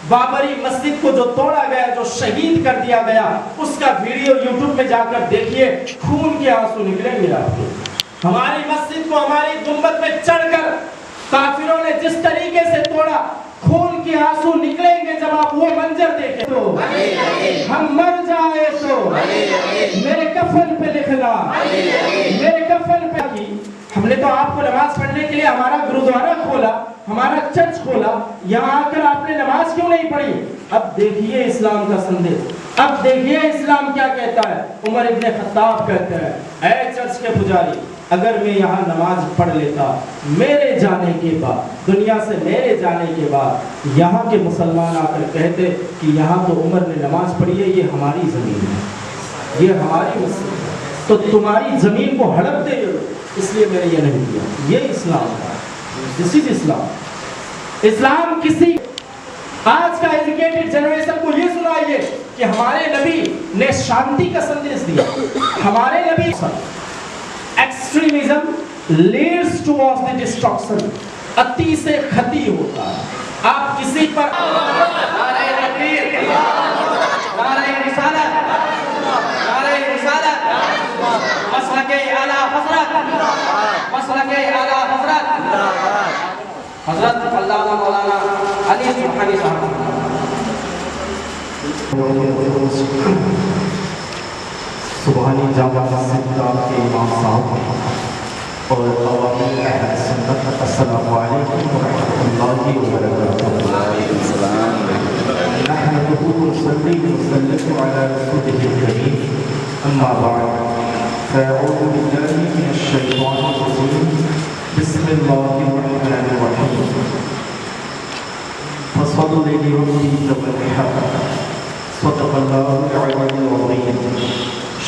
بابری مسجد کو جو توڑا گیا، جو شہید کر دیا گیا، اس کا ویڈیو یوٹیوب میں جا کر دیکھیے، خون کے آنسو نکلیں گے آپ کو۔ ہماری مسجد کو ہماری گنبد میں چڑھ کر کافروں نے جس طریقے سے توڑا، خون کے آنسو نکلیں گے جب آپ وہ منظر دیکھیں تو ہم مر جائے تو میرے کفن پہ لکھنا، میرے کفن پہ کی۔ ہم نے تو آپ کو نماز پڑھنے کے لیے ہمارا گرودوارہ کھولا، ہمارا چرچ کھولا، یہاں آ کر آپ نے نماز کیوں نہیں پڑھی؟ اب دیکھیے اسلام کا سندیش، اب دیکھیے اسلام کیا کہتا ہے۔ عمر ابن خطاب کہتے ہیں، اے چرچ کے پجاری، اگر میں یہاں نماز پڑھ لیتا، میرے جانے کے بعد، دنیا سے میرے جانے کے بعد یہاں کے مسلمان آ کر کہتے کہ یہاں تو عمر نے نماز پڑھی ہے، یہ ہماری زمین ہے، یہ ہماری مسجد ہے، تو تمہاری زمین کو ہڑپ دے، اس لیے میں نے یہ نہیں کیا۔ یہ اسلام ہے، دس از اسلام۔ اسلام کسی آج کا ایجوکیٹڈ جنریشن کو یہ سنائیے کہ ہمارے نبی نے شانتی کا سندیش دیا، ہمارے نبی ایکسٹریمزم لیڈز ٹوارڈز دی ڈسٹرکشن، اتی سے خطی ہوتا ہے۔ آپ کسی پر نعرہ تکبیر، نعرہ رسالت، نعرہ رسالت، مسلک اعلیٰ حضرت، مسلک اعلیٰ حضرت، حضرت علامہ مولانا علی سبحانی صاحب۔ سبحانی جامع مسجد کے امام صاحب اور عوام اہل سنت، السلام علیکم ورحمۃ اللہ وبرکاتہ۔ نحمده ونصلي ونسلم على رسوله الكريم، اما بعد، فاعوذ باللہ من الشیطان الرجیم، بسم اللہ الرحمن الرحیم۔ فصلوا لربك وانحر، صدق اللہ العلی العظیم۔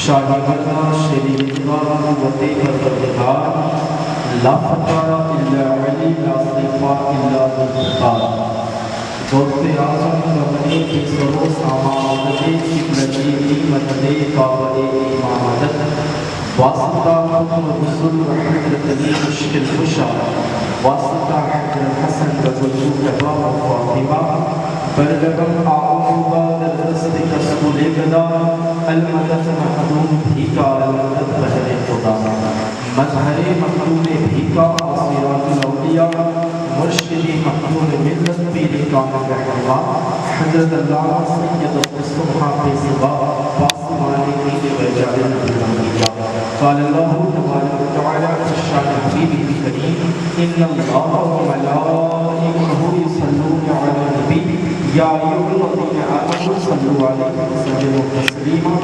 شاہدنا شریعتنا وطیبت الغار، لا فقر الا علی، لا صفا الا بالفقار۔ دوست اعظم ربنی کی سرو سامانتی قبلتی مدد قابل امامت، واسطہ حکم رسول رحمت علی مشکل خوشا، واسطہ حجر حسن رضو کبا فاطمہ، بلغم آعوبہ درست کسبول گدا، المدت محدود بھیکا، المدت بہر خدا، مظہر مقدون بھیکا، وصیرات الاولیاء، مرشدی مقدون ملت پیری کامل رحمہ، حضرت اللہ سید الصبح پہ صبا، پاسمانی کی وجہ الانبیاء۔ قال اللہ تبارک و تعالی فی الشان حبیبہ الکریم، ان اللہ وملائکتہ یصلون علی النبی، یا ایھا الذین آمنوا صلوا علیہ وسلموا تسلیما۔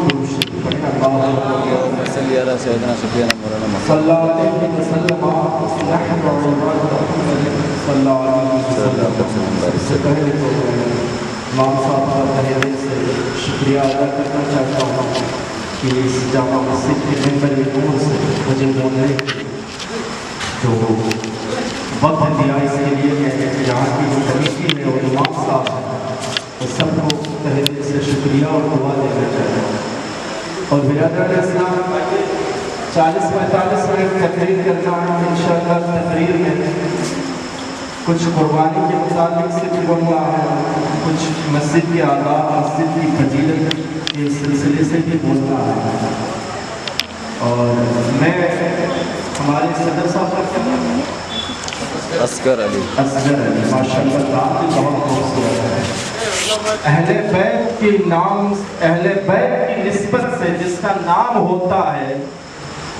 اللہم صلی علی سیدنا سفیان مولانا صلی اللہ علیہ وسلم، نحن صلی اللہ علیہ وسلم۔ اس سے پہلے تو امام صاحب کا تہہ دل سے شکریہ ادا کرنا چاہتا ہوں کہ اس جامع مسجد کے ممبر نور سے مجھے بولنے جو وقت دیا، اس کے لیے کہ یہاں کی جو کمیٹی میں اور امام صاحب ہیں، وہ سب کو تہہ دل سے شکریہ اور دعا دینا چاہتا ہوں۔ اور برادران اسلام، 40-45 منٹ تقریر کرنا ہے انشاءاللہ۔ تقریر میں کچھ قربانی کے متعلق سے بھی بولنا ہے، کچھ مسجد کے آداب، مسجد کی فضیلت کے سلسلے سے بھی بولنا ہے۔ اور میں ہمارے صدر صاحب کا کیا نام ہے؟ اصغر علی ماشاءاللہ، نام بھی بہت خوبصورت ہے۔ اہل بیت کے نام، اہل بیت کی نسبت سے جس کا نام ہوتا ہے،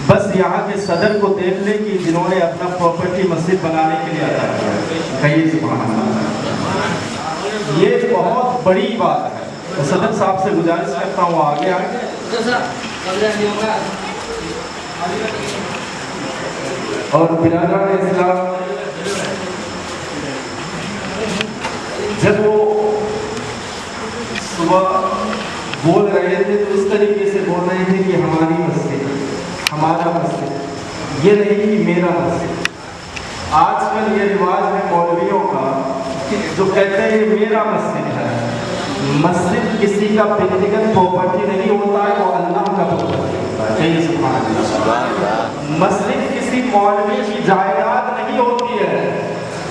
بس یہاں کے صدر کو دیکھ لیں کہ جنہوں نے اپنا پراپرٹی مسجد بنانے کے لیے عطا کیا، کہیے سبحان اللہ۔ یہ بہت بڑی بات ہے۔ تو صدر صاحب سے گزارش کرتا ہوں آگے آئیں۔ اور برادران اسلام، جب وہ صبح بول رہے تھے تو اس طریقے سے بول رہے تھے کہ ہماری مسجد، ہمارا مسجد، یہ نہیں کہ میرا مسجد۔ آج کل یہ رواج ہے مولویوں کا جو کہتے ہیں یہ میرا مسجد ہے۔ مسجد کسی کا ویکتیگت پراپرٹی نہیں ہوتا ہے، وہ اللہ کا پراپرٹی ہوتا ہے۔ کہیے سبحان اللہ۔ مسجد کسی مولوی کی جائیداد نہیں ہوتی ہے،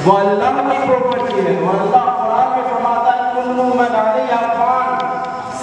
وہ اللہ کی پراپرٹی ہے۔ وہ اللہ قرآن میں فرماتا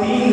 3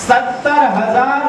70,000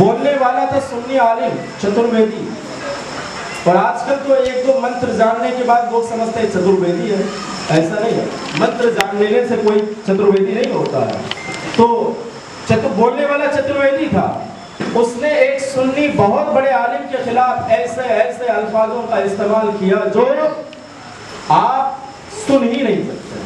بولنے والا تھا سنی عالم چترویدی، اور آج کل تو ایک دو منتر جاننے کے بعد لوگ سمجھتے ہیں چترویدی ہے، ایسا نہیں ہے، منتر جان لینے سے کوئی چترویدی نہیں ہوتا ہے۔ تو بولنے والا چترویدی تھا، اس نے ایک سنی بہت بڑے عالم کے خلاف ایسے ایسے الفاظوں کا استعمال کیا جو آپ سن ہی نہیں سکتے،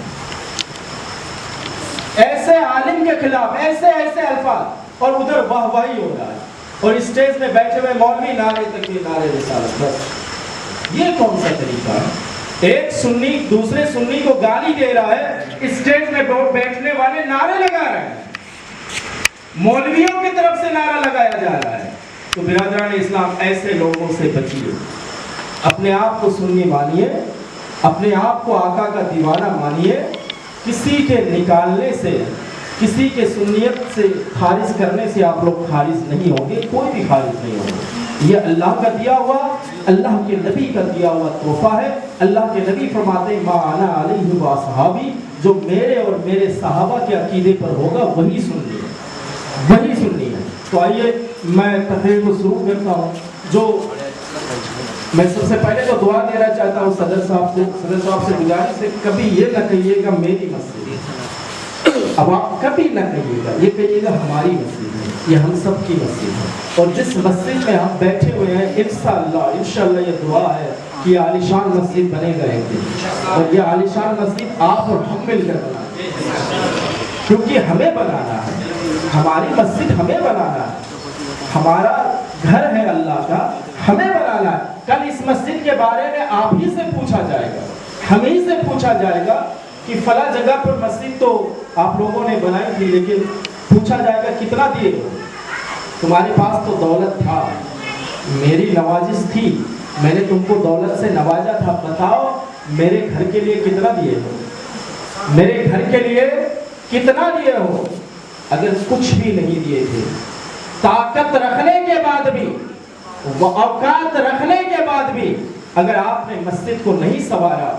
ایسے عالم کے خلاف ایسے ایسے الفاظ، اور ادھر واہ واہی ہو رہا ہے، اور اسٹیج میں بیٹھے ہوئے مولوی نعرے تکبیر نعرے رسالت، بس یہ کون سا طریقہ ہے؟ ایک سنی دوسرے سنی کو گالی دے رہا ہے، اسٹیج میں بیٹھنے والے نعرے لگا رہے ہیں، مولویوں کی طرف سے نعرہ لگایا جا رہا ہے۔ تو برادران اسلام ایسے لوگوں سے بچیے، اپنے آپ کو سنی مانیے، اپنے آپ کو آقا کا دیوانہ مانیے، کسی کے نکالنے سے، کسی کے سنیت سے خارج کرنے سے آپ لوگ خارج نہیں ہوں گے، کوئی بھی خارج نہیں ہوگا۔ یہ اللہ کا دیا ہوا، اللہ کے نبی کا دیا ہوا تحفہ ہے۔ اللہ کے نبی فرماتے ہیں ما انا علیہ و اصحابی، جو میرے اور میرے صحابہ کے عقیدے پر ہوگا وہی سنی ہے، وہی سنی ہے۔ تو آئیے میں تقریر کو شروع کرتا ہوں۔ جو میں سب سے پہلے تو دعا دینا چاہتا ہوں صدر صاحب سے گزارش ہے، کبھی یہ نہ کہیے گا میری مسجد ہے، اب آپ کبھی نہ کہیے گا، یہ کہیے گا ہماری مسجد ہے، یہ ہم سب کی مسجد ہے، اور جس مسجد میں ہم بیٹھے ہوئے ہیں انشاءاللہ یہ دعا ہے کہ یہ عالیشان مسجد بنے گا ایک دن، اور یہ عالیشان مسجد آپ اور ہم مل کر بنائیں گے، کیونکہ ہمیں بنانا ہے، ہماری مسجد ہمیں بنانا ہے، ہمارا گھر ہے اللہ کا، ہمیں بنانا ہے۔ کل اس مسجد کے بارے میں آپ ہی سے پوچھا جائے گا، ہم ہی سے پوچھا جائے گا کہ فلاں جگہ پر مسجد تو آپ لوگوں نے بنائی تھی، لیکن پوچھا جائے گا کتنا دیے ہو؟ تمہارے پاس تو دولت تھا، میری نوازش تھی، میں نے تم کو دولت سے نوازا تھا، بتاؤ میرے گھر کے لیے کتنا دیے ہو؟ میرے گھر کے لیے کتنا دیے ہو؟ اگر کچھ بھی نہیں دیے تھے، طاقت رکھنے کے بعد بھی، اوقات رکھنے کے بعد بھی اگر آپ نے مسجد کو نہیں سنوارا،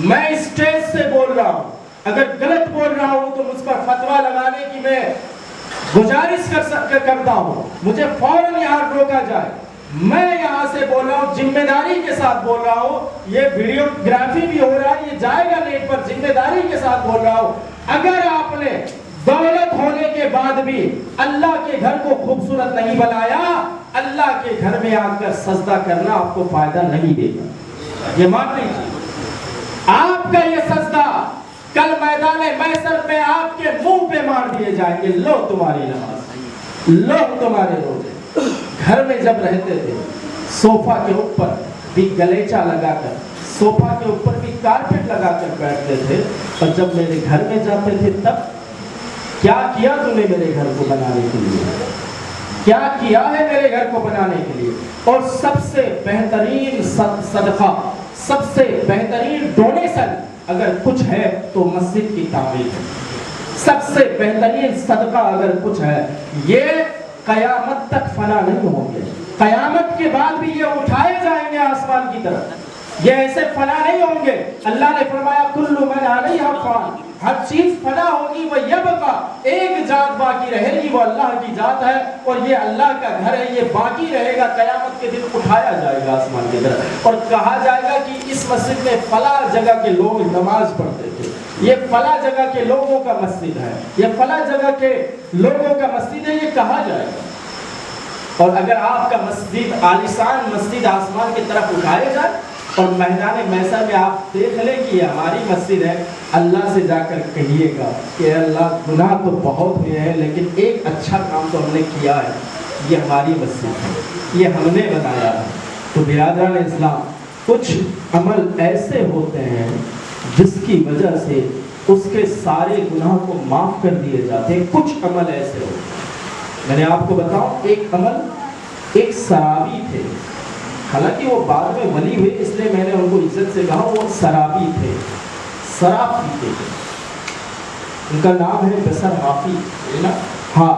میں اسٹیج سے بول رہا ہوں، اگر غلط بول رہا ہوں تو مجھ پر فتویٰ لگانے کی میں گزارش کرتا ہوں، مجھے فوراً یہاں روکا جائے۔ میں یہاں سے بول رہا ہوں، ذمہ داری کے ساتھ بول رہا ہوں، یہ ویڈیو گرافی بھی ہو رہا ہے، یہ جائے گا نیٹ پر، ذمہ داری کے ساتھ بول رہا ہوں، اگر آپ نے دولت ہونے کے بعد بھی اللہ کے گھر کو خوبصورت نہیں بنایا، اللہ کے گھر میں آ کر سجدہ کرنا آپ کو فائدہ نہیں دے گا، یہ مان لیجیے۔ آپ کا یہ سجدہ کل میدان محشر میں آپ کے منہ پہ مار دیے جائیں گے، لو تمہاری نماز، لو تمہارے روزے۔ گھر میں جب رہتے تھے، صوفہ کے اوپر بھی گلیچہ لگا کر، صوفہ کے اوپر بھی کارپٹ لگا کر بیٹھتے تھے، اور جب میرے گھر میں جاتے تھے تب کیا کیا تم نے میرے گھر کو بنانے کے لیے؟ کیا کیا ہے میرے گھر کو بنانے کے لیے؟ اور سب سے بہترین صدقہ، سب سے بہترین ڈونیشن اگر کچھ ہے تو مسجد کی تعمیر ہے، سب سے بہترین صدقہ اگر کچھ ہے، یہ قیامت تک فنا نہیں ہوں گے، قیامت کے بعد بھی یہ اٹھائے جائیں گے آسمان کی طرف، یہ ایسے فنا نہیں ہوں گے۔ اللہ نے فرمایا کل من علیہا فان، ہر چیز فنا ہوگی، وہ یبقا، ایک ذات باقی رہے گی، وہ اللہ کی ذات ہے، اور یہ اللہ کا گھر ہے، یہ باقی رہے گا، قیامت کے دن اٹھایا جائے گا آسمان کی طرف، اور کہا جائے گا کہ اس مسجد میں فلاں جگہ کے لوگ نماز پڑھتے تھے، یہ فلاں جگہ کے لوگوں کا مسجد ہے، یہ فلاں جگہ کے لوگوں کا مسجد ہے، یہ کہا جائے گا۔ اور اگر آپ کا مسجد عالیشان مسجد آسمان کی طرف اٹھائے جائے اور میدان محشر میں آپ دیکھ لیں کہ یہ ہماری مسجد ہے، اللہ سے جا کر کہیے گا کہ اللہ گناہ تو بہت ہوئے ہیں لیکن ایک اچھا کام تو ہم نے کیا ہے، یہ ہماری مسجد ہے، یہ ہم نے بنایا ہے۔ تو برادران اسلام، کچھ عمل ایسے ہوتے ہیں جس کی وجہ سے اس کے سارے گناہ کو معاف کر دیے جاتے ہیں، کچھ عمل ایسے ہوتے ہیں۔ میں نے آپ کو بتاؤں، ایک عمل، ایک سرابی تھے، حالانکہ وہ بعد میں ولی ہوئے، اس لیے میں نے ان کو عزت سے کہا وہ سرابی تھے، شراب پیتے تھے، ان کا نام ہے بسر حافی، ہاں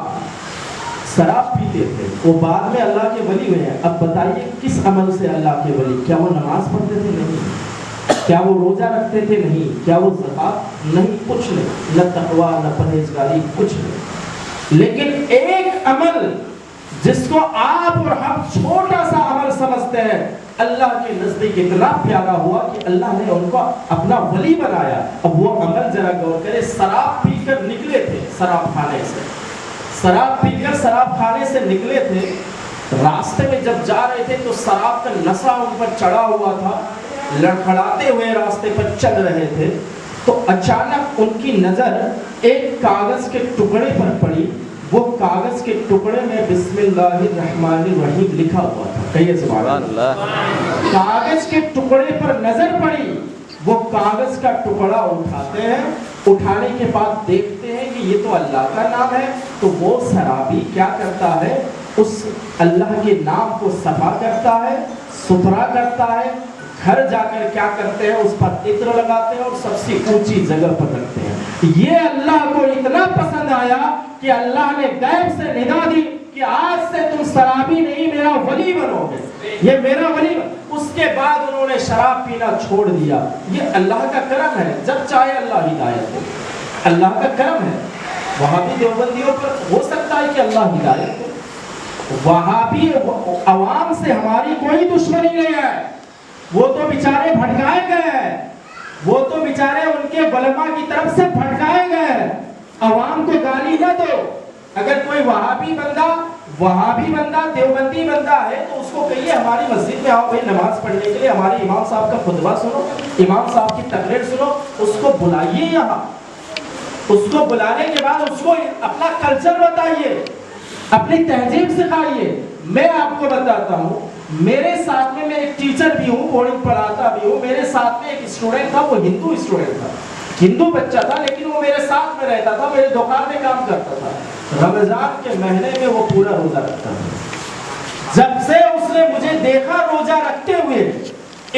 شراب پیتے تھے، وہ بعد میں اللہ کے ولی ہوئے ہیں۔ اب بتائیے کس عمل سے اللہ کے ولی؟ کیا وہ نماز پڑھتے تھے؟ نہیں۔ کیا وہ روزہ رکھتے تھے؟ نہیں۔ کیا وہ زکات؟ نہیں، کچھ نہیں، نہ تقویٰ نہ پرہیزگاری، کچھ نہیں۔ لیکن ایک عمل جس کو آپ اور ہم چھوٹا سا عمل سمجھتے ہیں، اللہ کے نزدیک اتنا پیارا ہوا کہ اللہ نے ان کو اپنا ولی بنایا۔ اب وہ عمل ذرا غور کرے، شراب پی کر نکلے تھے شراب خانے سے، شراب پی کر شراب خانے سے نکلے تھے، راستے میں جب جا رہے تھے تو شراب کا نشہ ان پر چڑھا ہوا تھا، لڑکھڑاتے ہوئے راستے پر چل رہے تھے، تو اچانک ان کی نظر ایک کاغذ کے ٹکڑے پر پڑی۔ وہ کاغذ کے ٹکڑے میں بسم اللہ الرحمن الرحیم لکھا ہوا تھا۔ کہیے سبحان اللہ۔ کاغذ کے ٹکڑے پر نظر پڑی، وہ کاغذ کا ٹکڑا اٹھاتے ہیں، اٹھانے کے بعد دیکھتے ہیں کہ یہ تو اللہ کا نام ہے، تو وہ شرابی کیا کرتا ہے، اس اللہ کے نام کو صفا کرتا ہے، ستھرا کرتا ہے، گھر جا کر کیا کرتے ہیں، اس پر عطر لگاتے ہیں اور سب سے اونچی جگہ پر رکھتے ہیں۔ یہ اللہ کو اتنا پسند آیا کہ اللہ نے غیب سے ندا دی کہ آج سے تم شرابی نہیں، میرا ولی بنو گے، یہ میرا ولی بنو۔ اس کے بعد انہوں نے شراب پینا چھوڑ دیا۔ یہ اللہ کا کرم ہے، جب چاہے اللہ ہدایت دے، اللہ کا کرم ہے۔ وہابی دیوبندیوں پر ہو سکتا ہے کہ اللہ ہدایت دے، وہابی عوام سے ہماری کوئی دشمنی نہیں ہے، وہ تو بیچارے بھٹکائے گئے ہیں، وہ تو بیچارے ان کے علماء کی طرف سے بھٹکائے گئے ہیں۔ عوام کو گالی نہ دو، اگر کوئی وہابی بندہ دیوبندی بندہ ہے تو اس کو کہیے ہماری مسجد میں آؤ بھائی نماز پڑھنے کے لیے، ہمارے امام صاحب کا خطبہ سنو، امام صاحب کی تقریر سنو، اس کو بلائیے یہاں، اس کو بلانے کے بعد اس کو اپنا کلچر بتائیے، اپنی تہذیب سکھائیے۔ میں آپ کو بتاتا ہوں، میرے ساتھ میں ایک ٹیچر بھی ہوں، بورڈنگ پڑھاتا بھی ہوں، میرے ساتھ میں ایک اسٹوڈنٹ تھا، وہ ہندو اسٹوڈنٹ تھا، ہندو بچہ تھا، لیکن وہ میرے ساتھ میں رہتا تھا، میرے دکان میں کام کرتا تھا۔ رمضان کے مہینے میں وہ پورا روزہ رکھتا تھا۔ جب سے اس نے مجھے دیکھا روزہ رکھتے ہوئے،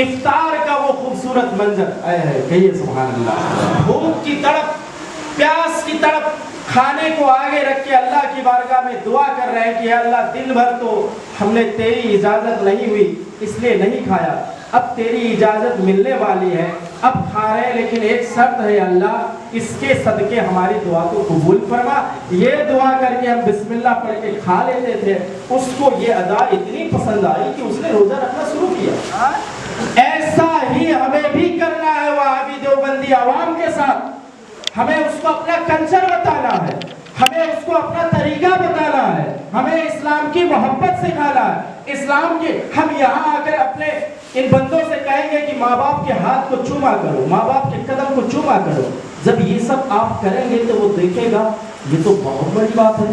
افطار کا وہ خوبصورت منظر، اے ہے کہیے سبحان اللہ، بھوک کی تڑپ، پیاس کی تڑپ، کھانے کو آگے رکھ کے اللہ کی بارگاہ میں دعا کر رہے ہیں کہ اللہ دن بھر تو ہم نے تیری اجازت نہیں ہوئی اس لیے نہیں کھایا، اب تیری اجازت ملنے والی ہے، اب کھا رہے ہیں، لیکن ایک شرط ہے اللہ، اس کے صدقے ہماری دعا کو قبول فرما۔ یہ دعا کر کے ہم بسم اللہ پڑھ کے کھا لیتے تھے۔ اس کو یہ ادا اتنی پسند آئی کہ اس نے روزہ رکھنا شروع کیا۔ ایسا ہی ہمیں بھی کرنا ہے وہابی دیوبندی عوام کے ساتھ۔ ہمیں اس کو اپنا کلچر بتانا ہے، ہمیں اس کو اپنا طریقہ بتانا ہے، ہمیں اسلام کی محبت سکھانا ہے، اسلام کی۔ ہم یہاں آ کر اپنے ان بندوں سے کہیں گے کہ ماں باپ کے ہاتھ کو چوما کرو، ماں باپ کے قدم کو چوما کرو۔ جب یہ سب آپ کریں گے تو وہ دیکھے گا یہ تو بہت بڑی بات ہے۔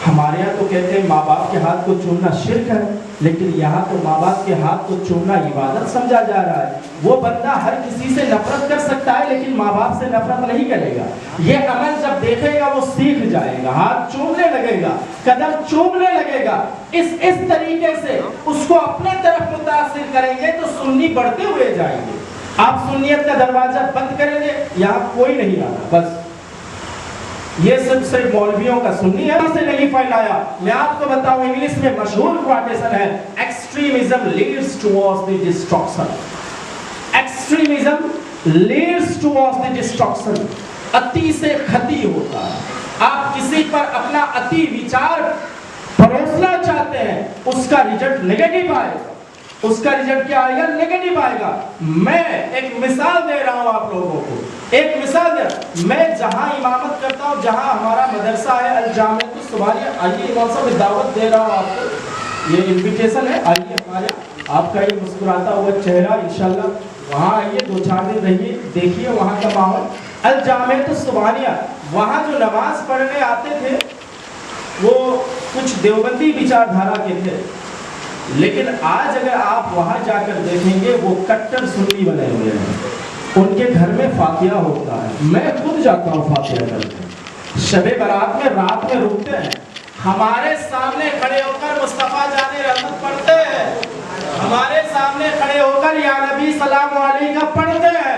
ہمارے یہاں تو کہتے ہیں ماں باپ کے ہاتھ کو چومنا شرک ہے، لیکن یہاں تو ماں باپ کے ہاتھ کو چومنا عبادت سمجھا جا رہا ہے۔ وہ بندہ ہر کسی سے نفرت کر سکتا ہے لیکن ماں باپ سے نفرت نہیں کرے گا۔ یہ عمل جب دیکھے گا وہ سیکھ جائے گا، ہاتھ چومنے لگے گا، قدم چومنے لگے گا۔ اس طریقے سے اس کو اپنے طرف متاثر کریں گے تو سنی بڑھتے ہوئے جائیں گے۔ آپ سنیت کا دروازہ بند کریں گے، یہاں کوئی نہیں آتا، بس یہ صرف مولویوں کا سنی ہے سے نہیں پھیلایا۔ میں آپ کو بتاؤں انگلش میں مشہور کوٹیشن ہے، ایکسٹریمزم لیڈز ٹوارڈز دی ڈسٹرکشن، ایکسٹریمزم لیڈز ٹوارڈز دی ڈسٹرکشن۔ اتی سے خطی ہوتا ہے۔ آپ کسی پر اپنا اتی وچار پروسنا چاہتے ہیں، اس کا ریزلٹ نیگیٹو آئے گا، اس کا ریزلٹ کیا آئے گا؟ نیگیٹو آئے گا۔ میں ایک مثال دے رہا ہوں آپ لوگوں کو، ایک مثال دے رہا ہوں۔ میں جہاں امامت کرتا ہوں، جہاں ہمارا مدرسہ ہے الجامعۃ الصباحیہ، آئیے امام صاحب دعوت دے رہا ہوں آپ کو، یہ انویٹیشن ہے، آئیے ہمارے آپ کا یہ مسکراتا ہوا چہرہ انشاءاللہ، وہاں آئیے 2-4 دن رہیے، دیکھیے وہاں کا ماحول۔ الجامعۃ الصباحیہ، وہاں جو نماز پڑھنے آتے تھے وہ کچھ دیوبندی وچار دھارا کے تھے، لیکن آج اگر آپ وہاں جا کر دیکھیں گے وہ کٹر سنی بنے ہوئے ہیں۔ ان کے گھر میں فاتحہ ہوتا ہے، میں خود جاتا ہوں فاتحہ کرتے، شب برات میں رات میں رکتے ہیں، ہمارے سامنے کھڑے ہو کر مصطفیٰ جان رحمت پڑھتے ہیں، ہمارے سامنے کھڑے ہو کر یا نبی سلام علیکہ پڑھتے ہیں۔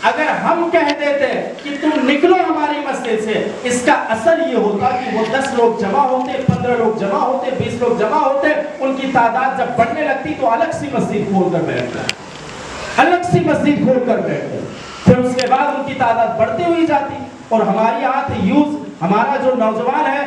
اگر ہم کہہ دیتے کہ تم نکلو ہماری مسجد سے، اس کا اثر یہ ہوتا کہ وہ 10 لوگ جمع ہوتے، 15 لوگ جمع ہوتے، 20 لوگ جمع ہوتے، ان کی تعداد جب بڑھنے لگتی تو الگ سی مسجد کھول کر بیٹھتا ہے، الگ سی مسجد کھول کر بیٹھتے ہیں، پھر اس کے بعد ان کی تعداد بڑھتی ہوئی جاتی۔ اور ہماری آت یوز، ہمارا جو نوجوان ہے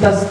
10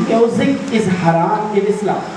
music is haram in Islam।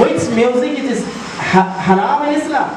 which music is haram in Islam।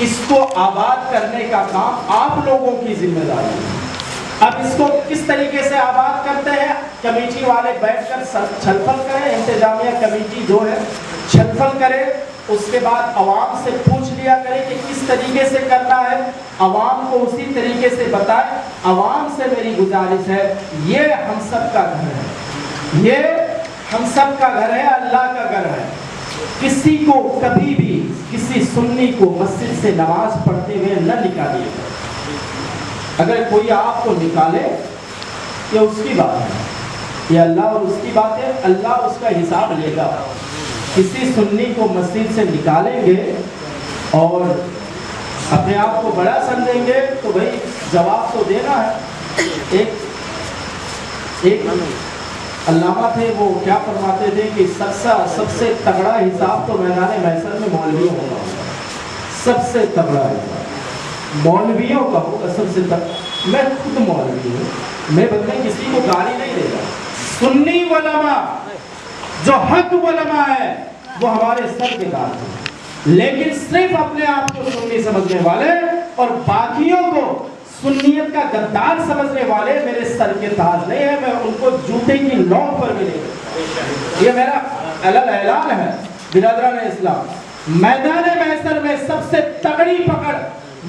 اس کو آباد کرنے کا کام آپ لوگوں کی ذمہ داری ہے۔ اب اس کو کس طریقے سے آباد کرتے ہیں؟ کمیٹی والے بیٹھ کر چھل پھل کریں، انتظامیہ کمیٹی جو ہے چھل پھل کرے، اس کے بعد عوام سے پوچھ لیا کرے کہ کس طریقے سے کرنا ہے، عوام کو اسی طریقے سے بتائے۔ عوام سے میری گزارش ہے، یہ ہم سب کا گھر ہے، یہ ہم سب کا گھر ہے، اللہ کا گھر ہے۔ کسی کو کبھی بھی کسی سنی کو مسجد سے نماز پڑھتے ہوئے نہ نکالیے گا۔ اگر کوئی آپ کو نکالے یہ اس کی بات ہے، یہ اللہ اور اس کی بات ہے، اللہ اس کا حساب لے گا۔ کسی سنی کو مسجد سے نکالیں گے اور اپنے آپ کو بڑا سمجھیں گے تو بھائی جواب تو دینا ہے۔ ایک علامہ تھے، وہ کیا فرماتے تھے کہ سب سے تگڑا حساب تو میدان محشر میں مولویوں کا ہوگا، سب سے تگڑا حساب مولویوں کا ہوگا، سب سے تگڑا۔ میں خود مولوی ہوں، میں بندے کسی کو گالی نہیں دے گا۔ سنی علماء جو حق علماء ہے وہ ہمارے سر کے تاج ہیں، لیکن صرف اپنے آپ کو سنی سمجھنے والے اور باقیوں کو سنیت کا غدار سمجھنے والے میرے سر کے تاج نہیں ہے، میں ان کو جوتے کی نوک پر بھی نہیں۔ یہ میرا اعلان ہے برادران اسلام، میدان محشر میں سب سے تگڑی پکڑ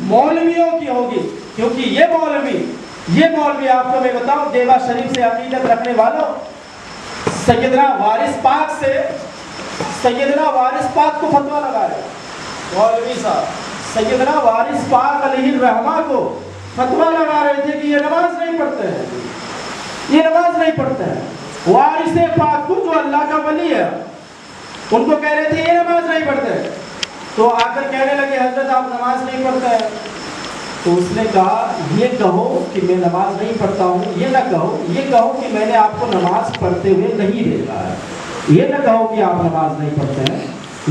مولویوں کی ہوگی، کیونکہ یہ مولوی آپ کو میں بتاؤں، دیوا شریف سے عقیدت رکھنے والوں، سیدنا وارث پاک کو فتویٰ لگا رہے مولوی صاحب، سیدنا وارث پاک علیہ الرحمہ کو فتویٰ لگا رہے تھے کہ یہ نماز نہیں پڑھتے ہیں، یہ نماز نہیں پڑھتے ہیں۔ وارث پاک کو جو اللہ کا ولی ہے ان کو کہہ رہے تھے یہ نماز نہیں پڑھتے، تو آ کر کہنے لگے حضرت آپ نماز نہیں پڑھتے ہیں، تو اس نے کہا یہ کہو کہ میں نماز نہیں پڑھتا ہوں، یہ نہ کہو، یہ کہو کہ میں نے آپ کو نماز پڑھتے ہوئے نہیں دیکھا ہے، یہ نہ کہو کہ آپ نماز نہیں پڑھتے ہیں،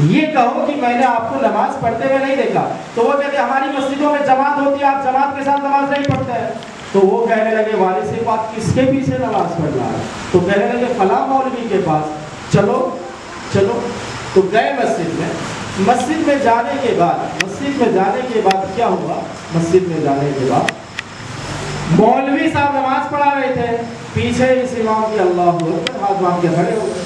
یہ کہو کہ میں نے آپ کو نماز پڑھتے ہوئے نہیں دیکھا۔ تو وہ کہتے ہماری مسجدوں میں جماعت ہوتی ہے، آپ جماعت کے ساتھ نماز نہیں پڑھتے ہیں، تو وہ کہنے لگے وارث پاک کس کے پیچھے نماز پڑھنا ہے؟ تو کہنے لگے فلاں مولوی کے پاس، چلو تو گئے مسجد میں جانے کے بعد کیا ہوا؟ مسجد میں جانے کے بعد مولوی صاحب نماز پڑھا رہے تھے، پیچھے اس امام کی اللہ اکبر ہاتھ باندھ کے کھڑے ہو گئے۔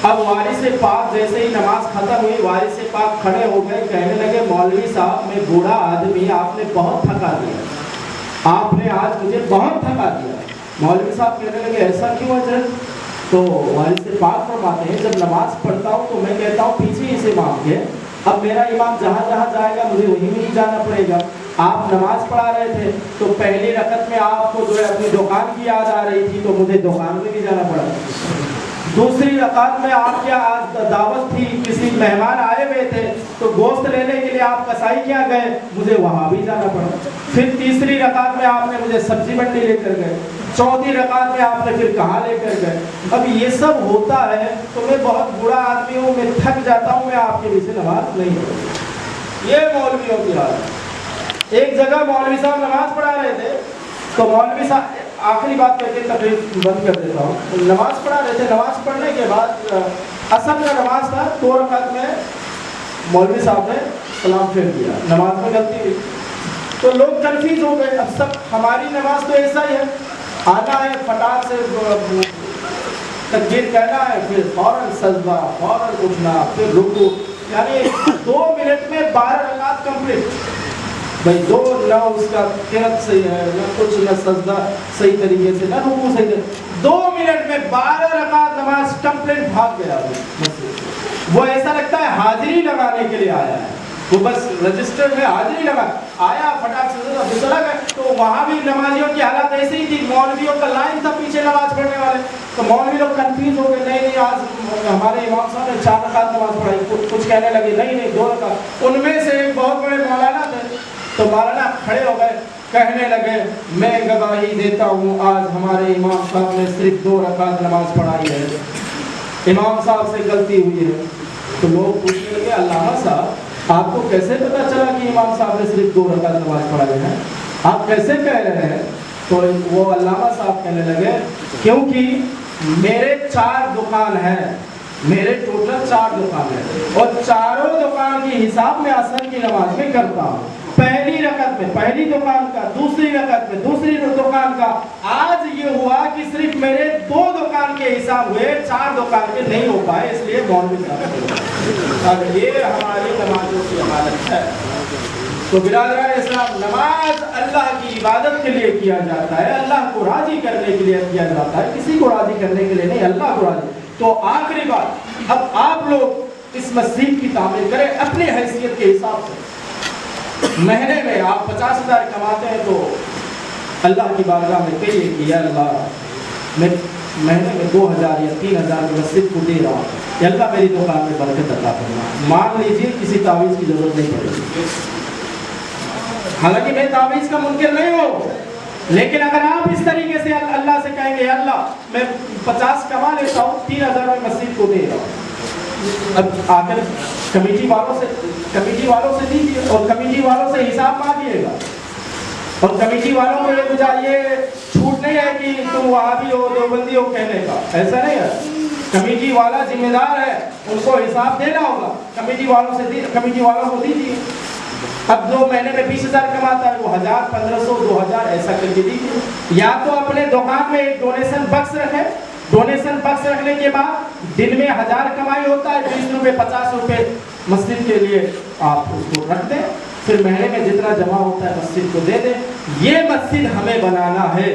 اب وارث پاک جیسے ہی نماز ختم ہوئی، وارث پاک کھڑے ہو گئے، کہنے لگے مولوی صاحب میں بوڑھا آدمی، آپ نے بہت تھکا دیا، آپ نے آج مجھے بہت تھکا دیا۔ مولوی صاحب کہنے لگے ایسا کیوں ہے؟ تو وارث پاک فرماتے ہیں جب نماز پڑھتا ہوں تو میں کہتا ہوں پیچھے اس امام کے، اب میرا امام جہاں جہاں جائے گا مجھے وہیں وہیں جانا پڑے گا۔ آپ نماز پڑھا رہے تھے تو پہلی رکعت میں آپ کو جو ہے اپنی دکان کی یاد آ رہی تھی تو مجھے دکان میں بھی جانا پڑا، دوسری رکعت میں آپ کیا آج دعوت تھی، کسی مہمان آئے ہوئے تھے تو گوشت لینے کے لیے آپ کسائی کیا گئے، مجھے وہاں بھی جانا پڑا، پھر تیسری رکعت میں آپ نے مجھے سبزی منڈی لے کر گئے، چوتھی رکعت میں آپ نے پھر کہاں لے کر گئے۔ اب یہ سب ہوتا ہے تو میں بہت بڑا آدمی ہوں، میں تھک جاتا ہوں، میں آپ کے پیچھے نماز نہیں پڑھوں۔ یہ مولویوں کی حالت۔ ایک جگہ مولوی صاحب نماز پڑھا رہے تھے تو مولوی صاحب، آخری بات کر کے تقریر بند کر دیتا ہوں، نماز پڑھا رہے تھے، نماز پڑھنے کے بعد عصر کا نماز تھا، 2 رکعت میں مولوی صاحب نے سلام پھیر دیا، نماز میں غلطی ہوئی تو لوگ کنفیوز ہو گئے۔ اب سب ہماری نماز تو ایسا ہی ہے، آنا ہے فٹاک سے تکبیر کہنا ہے، پھر فوراً سجدہ، فوراً اٹھنا، پھر رکوع، یعنی 2 منٹ میں 12 رکعت کمپلیٹ۔ بھائی دو نہ اس کا قرات صحیح ہے، نہ کچھ، نہ سجدہ صحیح طریقے سے، نہ رکوع صحیح طریقے سے، 2 منٹ میں 12 رکعت نماز کمپلیٹ بھاگ گیا وہ ایسا لگتا ہے حاضری لگانے کے لیے آیا ہے، وہ بس رجسٹر میں حاضری لگا آیا، فٹاک سے چلا گیا۔ تو وہاں بھی نمازیوں کی حالت ایسی ہی تھی، مولویوں کا لائن تھا پیچھے نماز پڑھنے والے، تو مولوی لوگ کنفیوز ہو گئے، نہیں آج ہمارے امام صاحب نے 4 رکعت نماز پڑھائی، کچھ کہنے لگے نہیں 2 رکعت۔ ان میں سے ایک بہت بڑے مولانا تھے تو مولانا کھڑے ہو گئے، کہنے لگے میں گواہی دیتا ہوں آج ہمارے امام صاحب نے صرف 2 رکعت نماز پڑھائی ہے، امام صاحب سے غلطی ہوئی ہے۔ تو لوگ پوچھنے لگے علامہ صاحب آپ کو کیسے پتا چلا کہ امام صاحب نے صرف 2 رکعت نماز پڑھائی ہے، آپ کیسے کہہ رہے ہیں؟ تو وہ علامہ صاحب کہنے لگے کیونکہ میرے 4 دکان ہیں، میرے ٹوٹل 4 دکان ہیں اور چاروں دکان کی حساب میں عصر کی نماز میں کرتا ہوں. پہلی رکعت میں پہلی دکان کا, دوسری رکعت میں دوسری دکان کا. آج یہ ہوا کہ صرف میرے 2 دکان کے حساب ہوئے, 4 دکان کے نہیں ہو پائے, اس لیے مولوی صاحب. اب یہ ہماری نمازوں کی حالت ہے. تو برادران اسلام, نماز اللہ کی عبادت کے لیے کیا جاتا ہے, اللہ کو راضی کرنے کے لیے کیا جاتا ہے, کسی کو راضی کرنے کے لیے نہیں, اللہ کو راضی. تو آخری بات, اب آپ لوگ اس مسجد کی تعمیر کریں اپنی حیثیت کے حساب سے. مہینے میں آپ 50,000 کماتے ہیں تو اللہ کی بارگاہ میں کہیے کہ یا اللہ میں مہینے میں 2,000 یا 3,000 کی مسجد کو دے رہا ہوں, یا اللہ میری دکان میں برکت عطا کرنا. مان لیجیے کسی تعویذ کی ضرورت نہیں پڑے گی. حالانکہ میں تعویذ کا منکر نہیں ہوں, لیکن اگر آپ اس طریقے سے اللہ سے کہیں گے اللہ میں 50 کما لیتا ہوں, 3,000 میں مسجد کو دے رہا ہوں, اب آ کر کمیٹی والوں سے دیجیے اور کمیٹی والوں سے حساب مانگیے گا. اور کمیٹی والوں کو یہ چھوٹ نہیں ہے کہ تم وہابی ہو دیوبندی ہو کہنے کا, ایسا نہیں ہے. کمیٹی والا ذمہ دار ہے, ان کو حساب دینا ہوگا. کمیٹی والوں کو دیجیے. اب 2 مہینے میں 20,000 کماتا ہے, وہ 1,000 1,500 2,000 ایسا کر کے دیجیے. یا تو اپنے دکان میں ایک ڈونیشن بکس رکھے. ڈونیشن بکس رکھنے کے بعد دن میں 1,000 کمائی ہوتا ہے, 20 روپے 50 روپے مسجد کے لیے آپ اس کو رکھ دیں. پھر مہینے میں جتنا جمع ہوتا ہے مسجد کو دے دیں. یہ مسجد ہمیں بنانا ہے,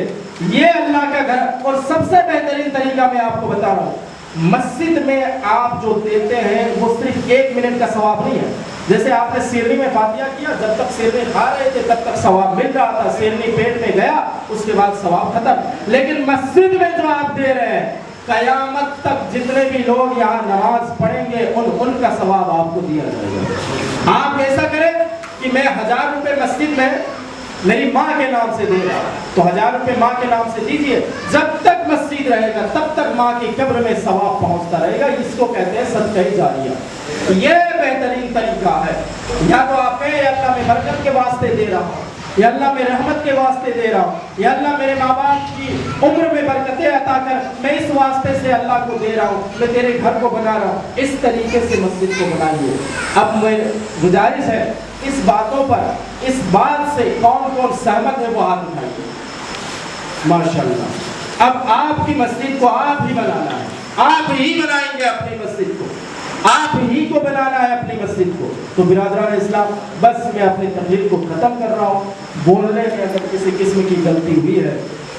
یہ اللہ کا گھر. اور سب سے بہترین طریقہ میں آپ کو بتا رہا ہوں, مسجد میں آپ جو دیتے ہیں وہ صرف 1 منٹ کا ثواب نہیں ہے. جیسے آپ نے سیرنی میں فاتحہ کیا, جب تک سیرنی کھا رہے تھے تب تک ثواب مل رہا تھا, سیرنی پیٹ میں گیا اس کے بعد ثواب ختم. لیکن مسجد میں جو آپ دے رہے ہیں, قیامت تک جتنے بھی لوگ یہاں نماز پڑھیں گے ان کا ثواب آپ کو دیا جائے گا. آپ ایسا کریں کہ میں 1,000 روپے مسجد میں میری ماں کے نام سے دے رہا ہوں, تو 1,000 روپے ماں کے نام سے دیجئے. جب تک مسجد رہے گا تب تک ماں کی قبر میں ثواب پہنچتا رہے گا. اس کو کہتے ہیں صدقہ جاریہ. یہ بہترین طریقہ ہے. یا تو آپ کہیں یا اللہ میں برکت کے واسطے دے رہا ہوں, یا اللہ میں رحمت کے واسطے دے رہا ہوں, یا اللہ میرے ماں باپ کی عمر میں برکتیں عطا کر, میں اس واسطے سے اللہ کو دے رہا ہوں, میں تیرے گھر کو بنا رہا ہوں. اس طریقے سے مسجد کو بنائیے. اب میں گزارش ہے اس باتوں پر, اس بات سے کون کون سہمت ہے وہ ہاتھ اٹھائیے. ماشاءاللہ. اب آپ کی مسجد کو آپ ہی بنانا ہے, آپ ہی بنائیں گے اپنی مسجد کو, آپ ہی کو بنانا ہے اپنی مسجد کو. تو برادران اسلام, بس میں اپنی تقریر کو ختم کر رہا ہوں. بولنے میں اگر کسی قسم کی غلطی ہوئی ہے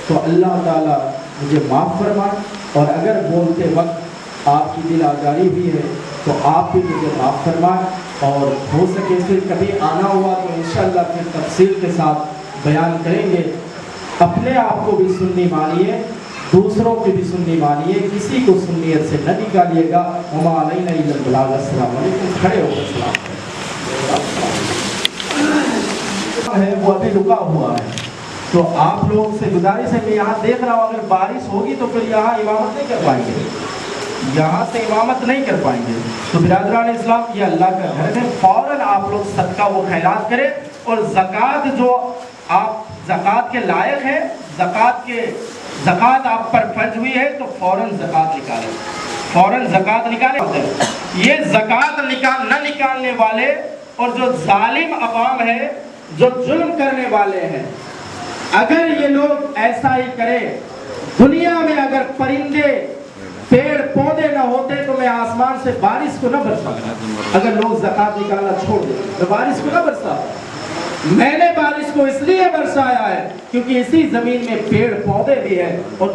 تو اللہ تعالیٰ مجھے معاف فرمائے, اور اگر بولتے وقت آپ کی دل آزاری ہوئی ہے تو آپ بھی مجھے معاف فرمائے. اور ہو سکے پھر کبھی آنا ہوا تو انشاءاللہ پھر تفصیل کے ساتھ بیان کریں گے. اپنے آپ کو بھی سنی مانیے, دوسروں کی بھی سنی مانیے, کسی کو سنیت سے نہ نکالیے گا. وما علینا الا البلاغ. السلام علیکم. کھڑے ہو کر سلام ہے وہ ابھی رکا ہوا ہے, تو آپ لوگوں سے گزارش ہے. میں یہاں دیکھ رہا ہوں اگر بارش ہوگی تو پھر یہاں امامت نہیں کر پائیں گے, یہاں سے امامت نہیں کر پائیں گے. تو برادران اسلام, یہ اللہ کا گھر ہے, فوراً آپ لوگ صدقہ و خیرات کریں. اور زکوٰۃ جو آپ زکوٰۃ کے لائق ہیں, زکوٰۃ آپ پر فرض ہوئی ہے تو فوراً زکوٰۃ نکالیں, فوراً زکوٰۃ نکالیں. یہ زکوٰۃ نہ نکالنے والے اور جو ظالم عوام ہے, جو ظلم کرنے والے ہیں, اگر یہ لوگ ایسا ہی کریں, دنیا میں اگر پرندے پیڑ پودے نہ ہوتے تو میں آسمان سے بارش کو نہ برساتا. اگر لوگ زکوٰۃ نکالنا چھوڑ دیں تو بارش کو نہ برساتا. میں نے بارش کو اس لیے برسایا ہے کیونکہ اسی زمین میں پیڑ پودے بھی ہیں اور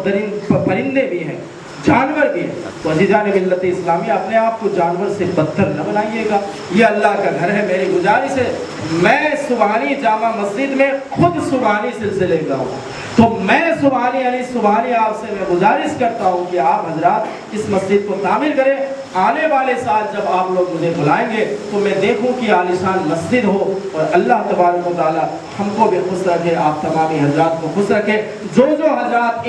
پرندے بھی ہیں, جانور بھی ہیں. تو عزیزان ملت اسلامی, اپنے آپ کو جانور سے بدتر نہ بنائیے گا. یہ اللہ کا گھر ہے. میری گزارش ہے, میں سبحانی جامع مسجد میں خود سبحانی سلسلے کا ہوں, تو میں سبحانی آپ سے میں گزارش کرتا ہوں کہ آپ حضرات اس مسجد کو تعمیر کریں. آنے والے سال جب آپ لوگ مجھے بلائیں گے تو میں دیکھوں کہ عالیشان مسجد ہو, اور اللہ تبارک و تعالی ہم کو بھی خوش رکھے, آپ تمامی حضرات کو خوش رکھے. جو حضرات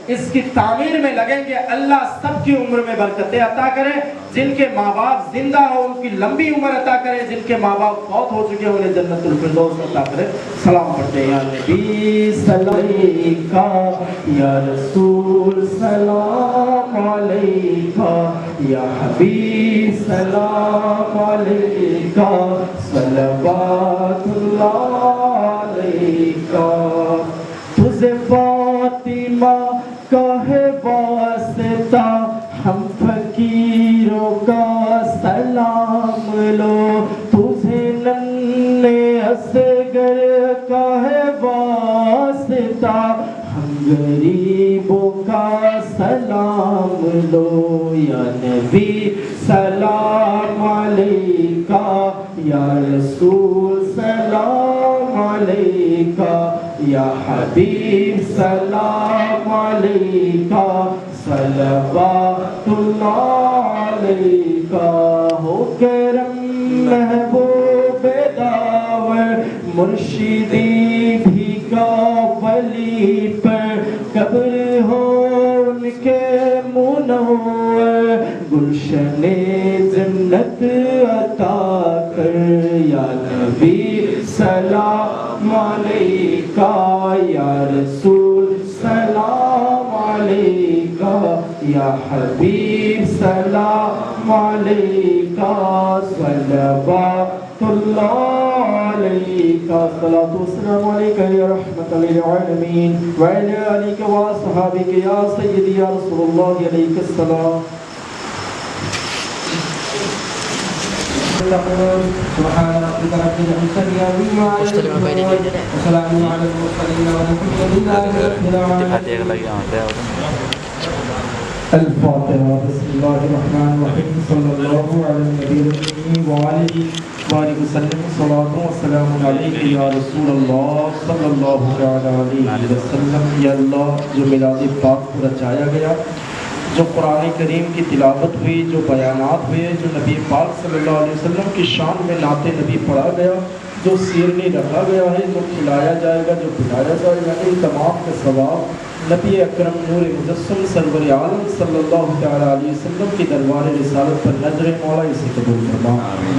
اس کی تعمیر میں لگیں گے, اللہ سب کی عمر میں برکتیں عطا کرے. جن کے ماں باپ زندہ ہو ان کی لمبی عمر عطا کرے, جن کے ماں باپ فوت ہو چکے انہیں جنت الفردوس عطا کرے. سلام پڑھتے ہیں یا نبی صلی اللہ علیہ یا رسول سلام علیکہ یا حبیب سلام علیکہ صلوات اللہ علیکہ تجھے فاطمہ کا ہے واسطہ ہم فقیروں کا سلام لو تجھے ننھے اصغر کا ہے واسطہ ہم غریبوں کا سلام لو یا نبی سلام علیکہ یا رسول سلام علیکہ یا حبیب سلام علیکہ صلوات اللہ علیکہ ہو کرم محبوب داور مرشدی بھی کا ولی پر قبر ہو ان کے منور گلشن جنت عطا کر یا نبی سلام علیکہ یا رسول سلام علیکہ یا حبیب سلام علیکہ صلوات اللہ علیکہ صلاۃ والسلام علیکہ یا رحمۃ للعالمین وعلی آلک واصحابک یا سیدی یا رسول اللہ علیہ السلام سبحان ربك رب العزة عما يصفون وسلام على المرسلين والحمد لله رب العالمين الفاتحة بسم الله الرحمن الرحيم صلى الله على النبي الأمي وآله وسلم صلاة والسلام عليك يا رسول الله صلى الله عليه وسلم یا اللہ جو میلاد پاک کو رچایا گیا جو قرآن کریم کی تلاوت ہوئی جو بیانات ہوئے جو نبی پاک صلی اللہ علیہ وسلم کی شان میں نعت نبی پڑھا گیا جو سیرنی رکھا گیا ہے جو کھلایا جائے گا جو پلایا جائے گا ان تمام کے ثواب نبی اکرم نور مجسم سرور عالم صلی اللہ تعالیٰ علیہ وسلم کی دربار رسالت پر نظر مولا اسے قبول فرما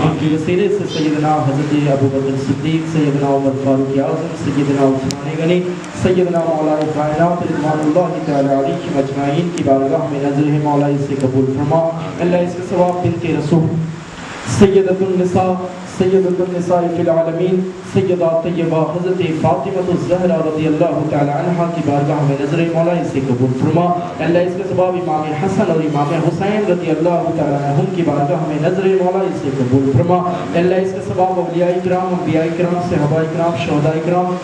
ان کی وسیلے سے سیدنا حضرت ابو بکر صدیق سیدنا عمر فاروق اعظم سیدنا عثمان غنی سیدنا مولا کائنات رضوان اللہ تعالیٰ علیہ مجمعین کی بارگاہ میں نظر مولا اسے قبول فرما اللہ اس کے ثواب بنت رسول سیدۃ النساء سیدۃ النساء فی العالمین سیدہ طیبہ حضرت فاطمہ الزہرا رضی اللہ تعالی عنہا کی بارگاہ میں نظر مولا اسے قبول فرما اللہ اس کے سبب امام حسن اور امام حسین رضی اللہ تعالی عنہم کی بارگاہ میں نظر مولا اسے قبول فرما اللہ اس کے سبب اولیاء کرام انبیاء کرام صحابہ کرام شہداء کرام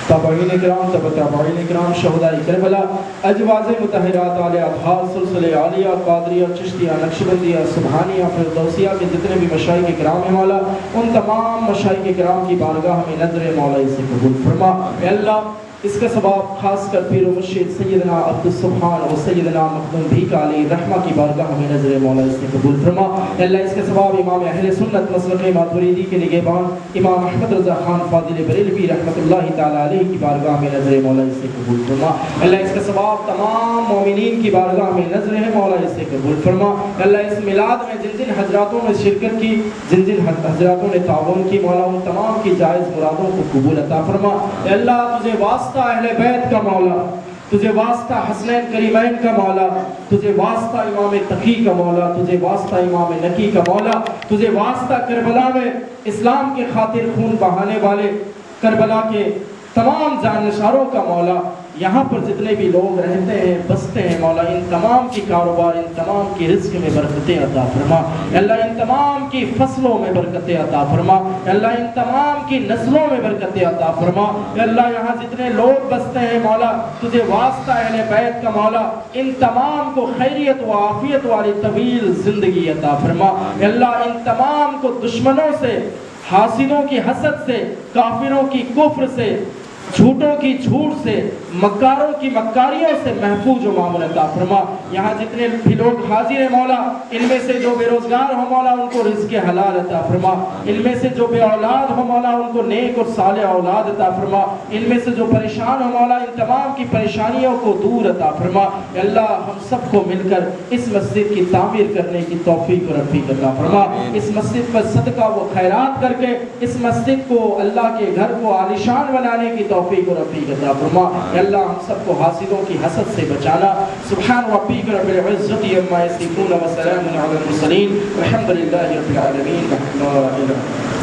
تابعین کرام تابعین کرام شہداء کربلا اجواز مطہرات عالیہ اطہار سلسلہ عالیہ قادریہ چشتیہ نقشبندیہ سبحانیہ فردوسیہ کے جتنے بھی مشائخ کرام ہیں مولا ان تمام مشائخ کرام کی بارگاہ میں نظر مولا اسے قبول فرما اے اللہ اس کا ثواب خاص کر پیر و مرشد سیدنا عبد السبحان و سیدنا مخدوم بھیک علی رحمہ کی بارگاہ میں نظر مولا اس نے قبول فرما اللہ اس کا ثواب امام اہل سنت مسلک ماتوریدی کے نگہبان امام احمد رضا خان فاضل بریلوی رحمۃ اللہ تعالی علیہ کی بارگاہ میں نظر مولا اس نے قبول فرما اللہ اس کا ثواب تمام مومنین کی بارگاہ میں نظر مولا اس نے قبول فرما اللہ اس میلاد میں جن جن حضراتوں نے شرکت کی جن جن حضراتوں نے تعاون کی مولا ان تمام کی جائز مرادوں کو قبول عطا فرما اللہ تجھے واسطہ اہل بیت کا مولا تجھے واسطہ حسنین کریمین کا مولا تجھے واسطہ امام تقی کا مولا تجھے واسطہ امام نقی کا مولا تجھے واسطہ کربلا میں اسلام کے خاطر خون بہانے والے کربلا کے تمام جانشاروں کا مولا یہاں پر جتنے بھی لوگ رہتے ہیں بستے ہیں مولا ان تمام کی کاروبار ان تمام کی رزق میں برکتیں عطا فرما اللہ ان تمام کی فصلوں میں برکتیں عطا فرما اللہ ان تمام کی نسلوں میں برکتیں عطا فرما اللہ یہاں جتنے لوگ بستے ہیں مولا تجھے واسطہ اہل بیت کا مولا ان تمام کو خیریت و عافیت والی طویل زندگی عطا فرما اللہ ان تمام کو دشمنوں سے حاسدوں کی حسد سے کافروں کی کفر سے جھوٹوں کی جھوٹ سے مکاروں کی مکاریوں سے محفوظ و معمول عطا فرما یہاں جتنے بھی لوگ حاضر ہیں مولا ان میں سے جو بے روزگار ہو مولا ان کو رزق حلال عطا فرما ان میں سے جو بے اولاد ہو مولا ان کو نیک اور صالح اولاد عطا فرما ان میں سے جو پریشان ہو مولا ان تمام کی پریشانیوں کو دور عطا فرما اللہ ہم سب کو مل کر اس مسجد کی تعمیر کرنے کی توفیق و رفیق عطا فرما اس مسجد پر صدقہ و خیرات کر کے اس مسجد کو اللہ کے گھر کو عالیشان بنانے کی توفیق توفیق و رفیق عطا فرما اے اللہ ہم سب کو حاسدوں کی حسد سے بچانا سبحان ربک رب العزت عما یصفون وسلام علی المرسلین والحمد للہ رب العالمین لا الہ